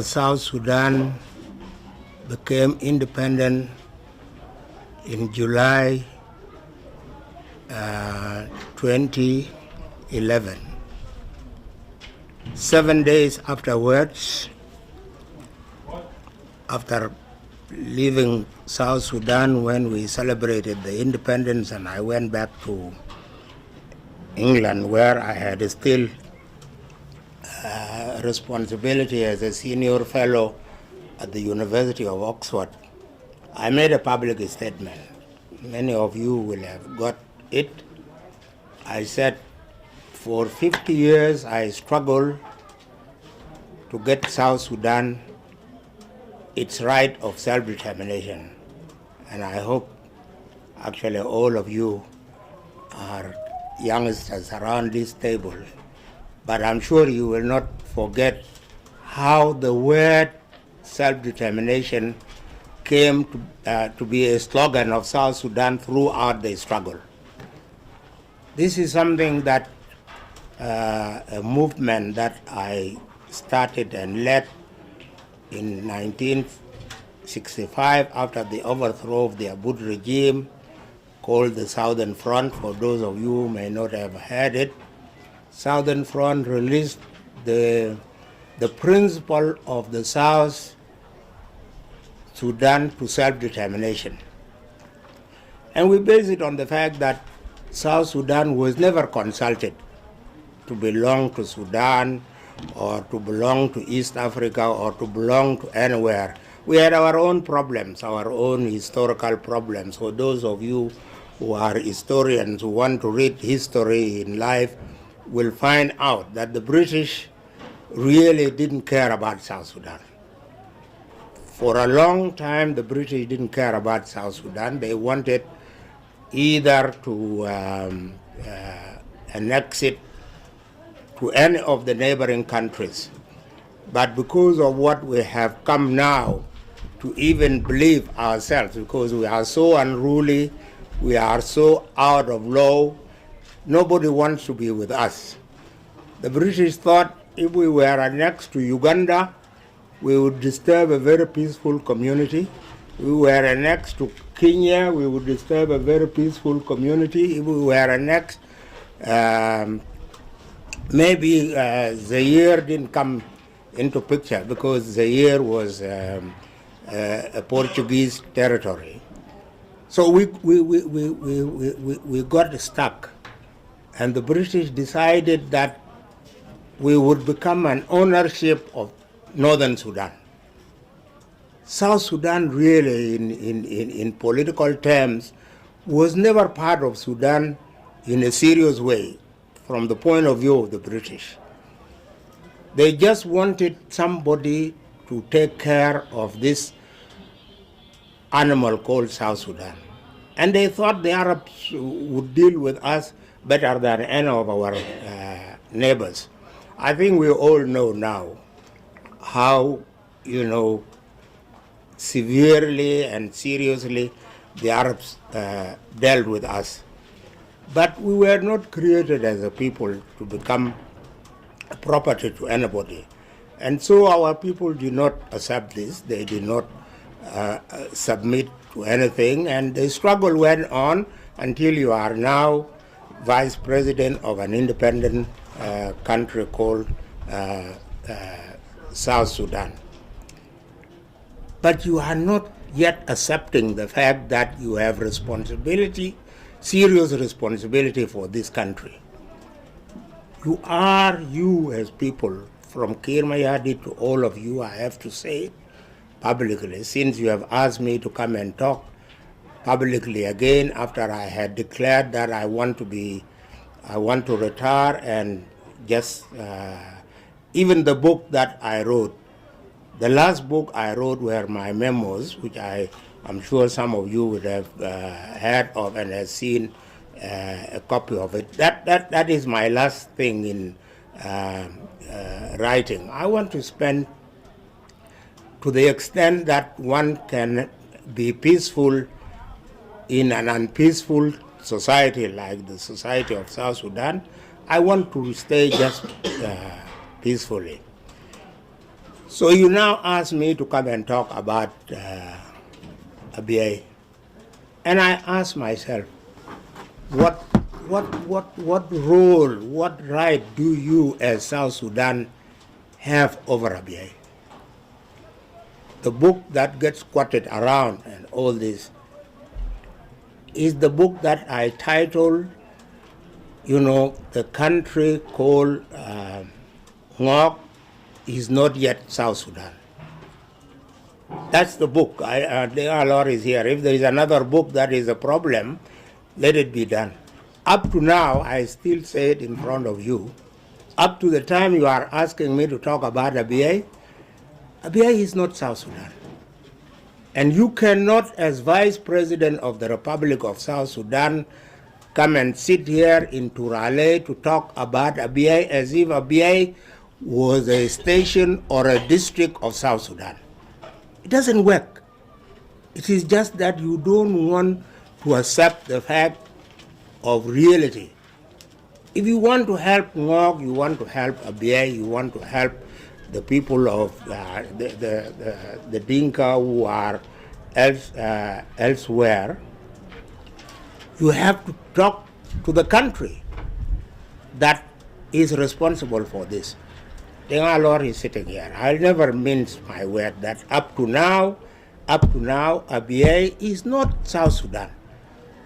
South Sudan became independent in July 2011. 7 days afterwards, after leaving South Sudan when we celebrated the independence, and I went back to England where I had still responsibility as a senior fellow at the University of Oxford, I made a public statement. Many of you will have got it. I said, for 50 years I struggled to get South Sudan its right of self-determination. And I hope actually all of you are youngsters around this table, but I'm sure you will not forget how the word self-determination came to be a slogan of South Sudan throughout the struggle. This is something that a movement that I started and led in 1965 after the overthrow of the Abyei regime, called the Southern Front. For those of you who may not have heard it, Southern Front released the principle of the South Sudan to self-determination. And we base it on the fact that South Sudan was never consulted to belong to Sudan or to belong to East Africa or to belong to anywhere. We had our own problems, our own historical problems. For those of you who are historians who want to read history in life will find out that the British really didn't care about South Sudan. For a long time, the British didn't care about South Sudan. They wanted either to annex it to any of the neighboring countries. But because of what we have come now to even believe ourselves, because we are so unruly, we are so out of law, nobody wants to be with us. The British thought if we were annexed to Uganda, we would disturb a very peaceful community. If we were annexed to Kenya, we would disturb a very peaceful community. If we were annexed, maybe Zaire didn't come into picture because Zaire was a Portuguese territory. So we got stuck, and the British decided that we would become an ownership of Northern Sudan. South Sudan really, in political terms, was never part of Sudan in a serious way from the point of view of the British. They just wanted somebody to take care of this animal called South Sudan. And they thought the Arabs would deal with us better than any of our neighbors. I think we all know now how, severely and seriously the Arabs dealt with us. But we were not created as a people to become a property to anybody. And so our people did not accept this. They did not submit to anything. And the struggle went on until you are now vice president of an independent country called South Sudan. But you are not yet accepting the fact that you have responsibility, serious responsibility for this country. You as people, from Kir Mayadi to all of you, I have to say publicly, since you have asked me to come and talk publicly again after I had declared that I want to retire, and just even the book that I wrote, the last book I wrote were my memos, which I'm sure some of you would have heard of and have seen a copy of it. That is my last thing in writing. I want to spend, to the extent that one can be peaceful in an unpeaceful society like the society of South Sudan, I want to stay just peacefully. So you now ask me to come and talk about Abyei. And I ask myself, what role, what right do you as South Sudan have over Abyei? The book that gets quoted around and all this is the book that I titled, the country called Ngok is not yet South Sudan. That's the book. The Lord is here. If there is another book that is a problem, let it be done. Up to now, I still say it in front of you, up to the time you are asking me to talk about Abyei, Abyei is not South Sudan. And you cannot, as Vice President of the Republic of South Sudan, come and sit here in Turale to talk about Abyei as if Abyei was a station or a district of South Sudan. It doesn't work. It is just that you don't want to accept the fact of reality. If you want to help Ngok, you want to help Abyei, you want to help the people of the Dinka who are elsewhere, you have to talk to the country that is responsible for this. Dengalor is sitting here. I'll never mince my word that up to now, Abyei is not South Sudan.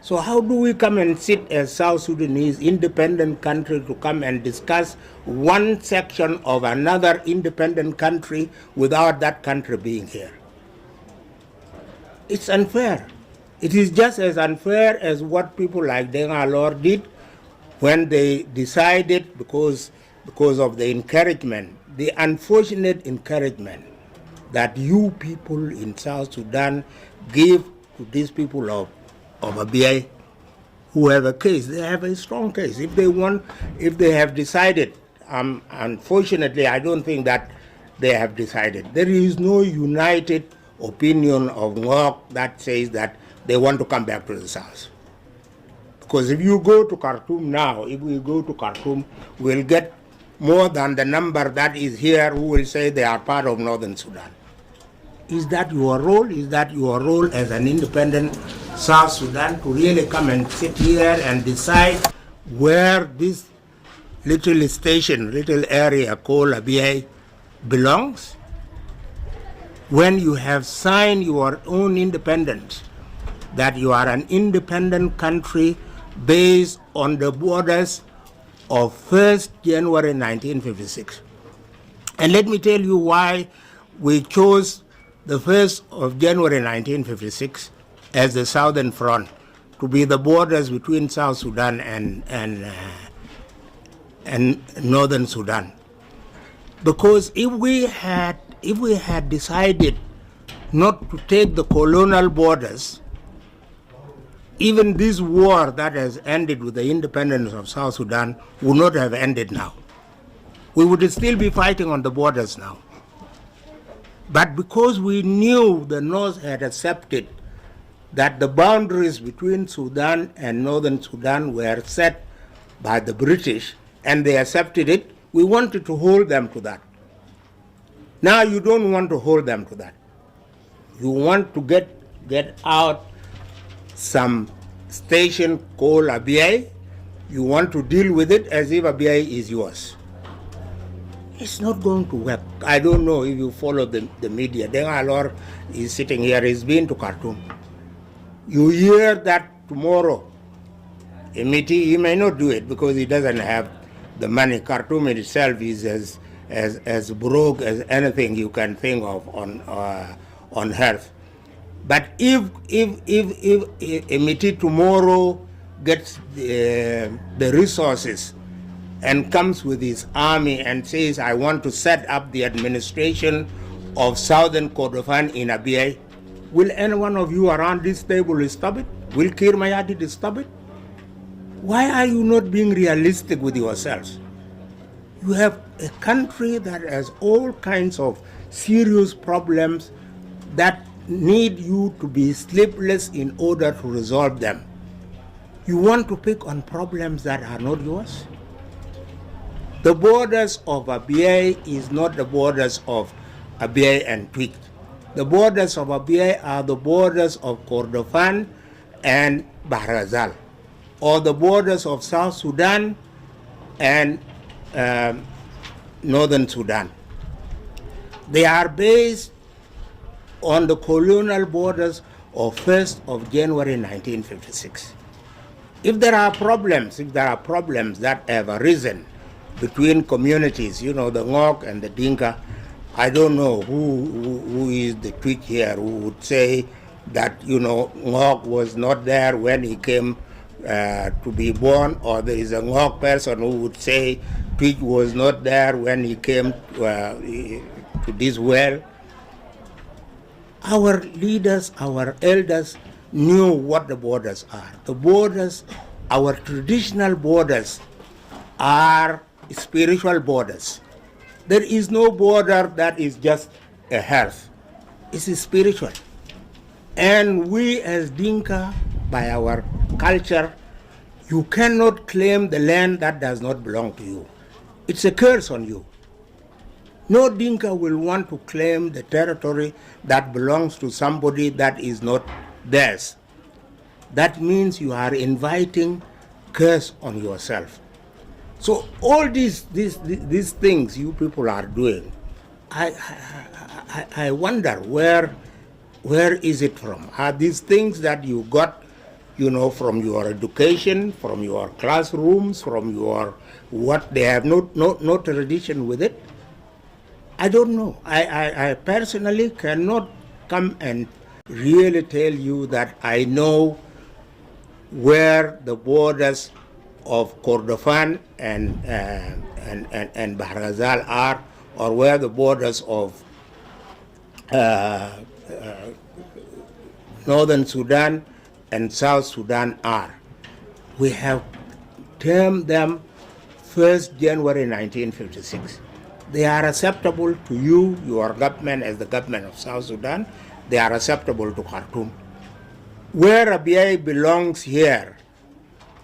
So how do we come and sit as South Sudanese independent country to come and discuss one section of another independent country without that country being here? It's unfair. It is just as unfair as what people like Dengalor did when they decided, because of the encouragement, the unfortunate encouragement that you people in South Sudan give to these people of Abyei who have a case. They have a strong case. If they have decided, unfortunately, I don't think that they have decided. There is no united opinion of Ngok that says that they want to come back to the South. Because if you go to Khartoum now, if we go to Khartoum, we'll get more than the number that is here who will say they are part of Northern Sudan. Is that your role? Is that your role as an independent South Sudan to really come and sit here and decide where this little station, little area called Abyei belongs? When you have signed your own independence, that you are an independent country based on the borders of 1st January 1956. And let me tell you why we chose the 1st of January 1956 as the Southern Front to be the borders between South Sudan and Northern Sudan. Because if we had decided not to take the colonial borders, even this war that has ended with the independence of South Sudan would not have ended now. We would still be fighting on the borders now. But because we knew the North had accepted that the boundaries between Sudan and Northern Sudan were set by the British, and they accepted it, we wanted to hold them to that. Now you don't want to hold them to that. You want to get out some station called Abyei. You want to deal with it as if Abyei is yours. It's not going to work. I don't know if you follow the media. Dengalor is sitting here. He's been to Khartoum. You hear that tomorrow, Emiti, he may not do it because he doesn't have the money. Khartoum itself is as broke as anything you can think of on earth. But if Emiti tomorrow gets the resources and comes with his army and says, I want to set up the administration of Southern Kordufan in Abyei, will any one of you around this table stop it? Will Kir Mayadi stop it? Why are you not being realistic with yourselves? You have a country that has all kinds of serious problems that need you to be sleepless in order to resolve them. You want to pick on problems that are not yours? The borders of Abyei is not the borders of Abyei and Twitch. The borders of Abyei are the borders of Kordufan and Bahr Elgazal, or the borders of South Sudan and Northern Sudan. They are based on the colonial borders of 1st of January 1956. If there are problems that have arisen between communities, the Ngok and the Dinka, I don't know who is the Twitch here who would say that, Ngok was not there when he came to be born, or there is a Ngok person who would say Twitch was not there when he came to this well. Our leaders, our elders knew what the borders are. The borders, our traditional borders, are spiritual borders. There is no border that is just a health. It's spiritual. And we as Dinka, by our culture, you cannot claim the land that does not belong to you. It's a curse on you. No Dinka will want to claim the territory that belongs to somebody that is not theirs. That means you are inviting curse on yourself. So all these things you people are doing, I wonder where is it from? Are these things that you got, from your education, from your classrooms, from your what? They have no tradition with it. I don't know. I personally cannot come and really tell you that I know where the borders of Kordufan and Bahr Elgazal are, or where the borders of Northern Sudan and South Sudan are. We have termed them 1st January 1956. They are acceptable to you, your government, as the government of South Sudan. They are acceptable to Khartoum. Where Abyei belongs here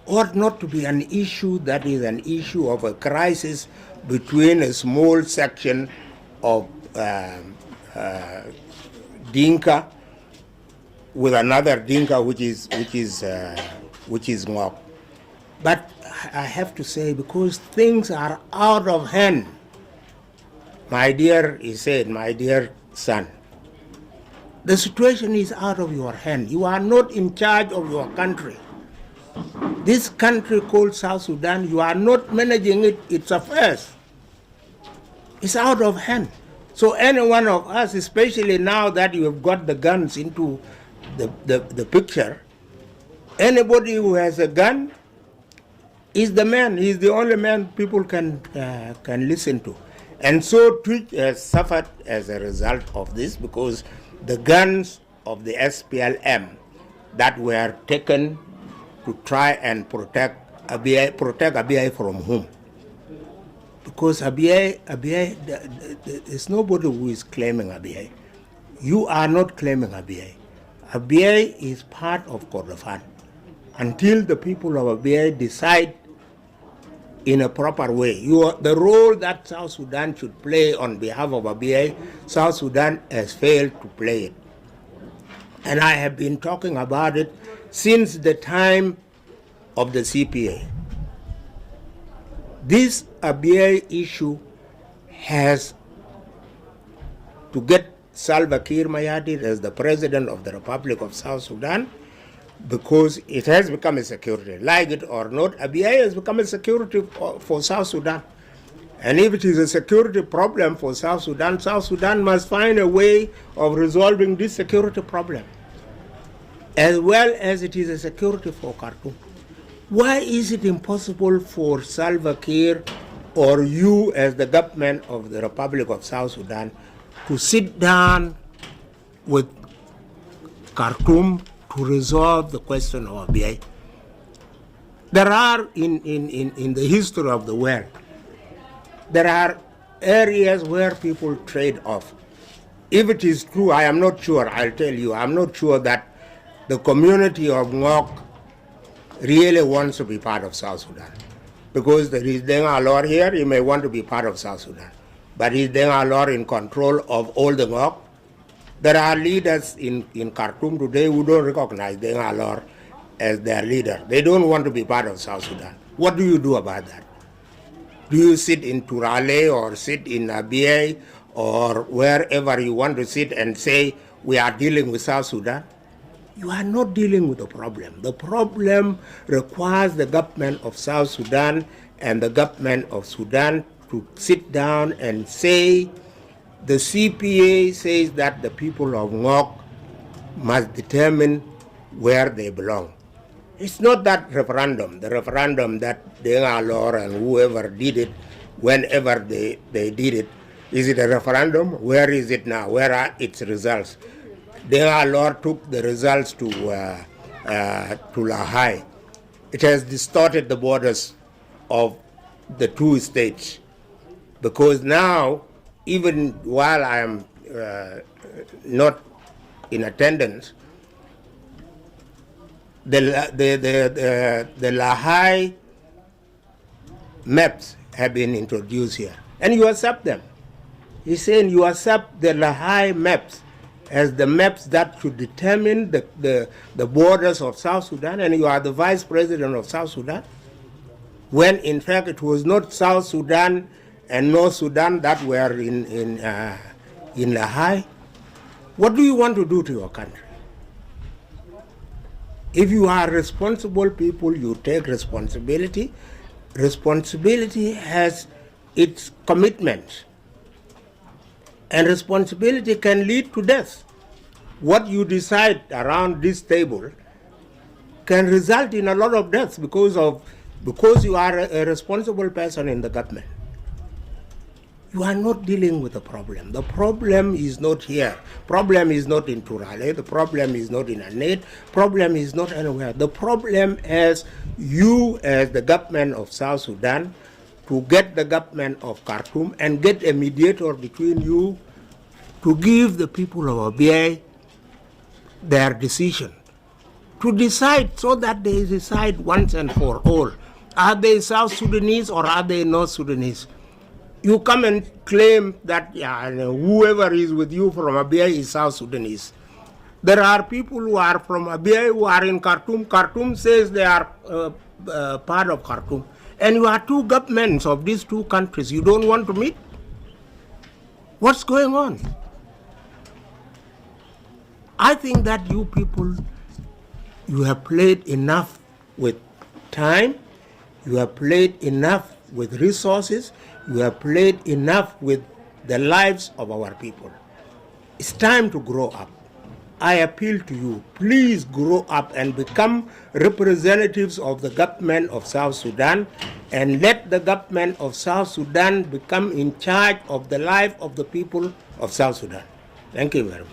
ought not to be an issue that is an issue of a crisis between a small section of Dinka with another Dinka, which is Ngok. But I have to say, because things are out of hand, my dear, he said, my dear son, the situation is out of your hand. You are not in charge of your country. This country called South Sudan, you are not managing it, its affairs. It's out of hand. So any one of us, especially now that you have got the guns into the picture, anybody who has a gun is the man. He's the only man people can listen to. And so Twitch has suffered as a result of this, because the guns of the SPLM that were taken to try and protect Abyei from whom? Because Abyei, there's nobody who is claiming Abyei. You are not claiming Abyei. Abyei is part of Kordufan. Until the people of Abyei decide in a proper way, the role that South Sudan should play on behalf of Abyei, South Sudan has failed to play it. And I have been talking about it since the time of the CPA. This Abyei issue has to get Salva Kiir Mayardit as the president of the Republic of South Sudan, because it has become a security. Like it or not, Abyei has become a security for South Sudan. And if it is a security problem for South Sudan must find a way of resolving this security problem, as well as it is a security for Khartoum. Why is it impossible for Salva Kiir or you as the government of the Republic of South Sudan to sit down with Khartoum to resolve the question of Abyei? There are, in the history of the world, there are areas where people trade off. If it is true, I am not sure, I'll tell you, I'm not sure that the community of Ngok really wants to be part of South Sudan. Because there is Denga Alor here, he may want to be part of South Sudan. But is Denga Lord in control of all the Ngok? There are leaders in Khartoum today who don't recognize Denga Lord as their leader. They don't want to be part of South Sudan. What do you do about that? Do you sit in Turale or sit in Abyei or wherever you want to sit and say, we are dealing with South Sudan? You are not dealing with the problem. The problem requires the government of South Sudan and the government of Sudan to sit down and say, the CPA says that the people of Ngok must determine where they belong. It's not that referendum, the referendum that Denga Lor and whoever did it, whenever they did it. Is it a referendum? Where is it now? Where are its results? Denga Lor took the results to Lahai. It has distorted the borders of the two states, because now, even while I am not in attendance, the Lahai maps have been introduced here, and you accept them. He's saying you accept the Lahai maps as the maps that should determine the borders of South Sudan, and you are the vice president of South Sudan, when in fact it was not South Sudan and North Sudan that were in Lahai. What do you want to do to your country? If you are responsible people, you take responsibility. Responsibility has its commitments, and responsibility can lead to death. What you decide around this table can result in a lot of deaths because you are a responsible person in the government. You are not dealing with the problem. The problem is not here. Problem is not in Turale. The problem is not in Anet. Problem is not anywhere. The problem is you, as the government of South Sudan, to get the government of Khartoum and get a mediator between you to give the people of Abyei their decision. To decide so that they decide once and for all. Are they South Sudanese or are they North Sudanese? You come and claim that whoever is with you from Abyei is South Sudanese. There are people who are from Abyei who are in Khartoum. Khartoum says they are part of Khartoum. And you are two governments of these two countries. You don't want to meet? What's going on? I think that you people, you have played enough with time. You have played enough with resources. You have played enough with the lives of our people. It's time to grow up. I appeal to you, please grow up and become representatives of the government of South Sudan, and let the government of South Sudan become in charge of the life of the people of South Sudan. Thank you very much.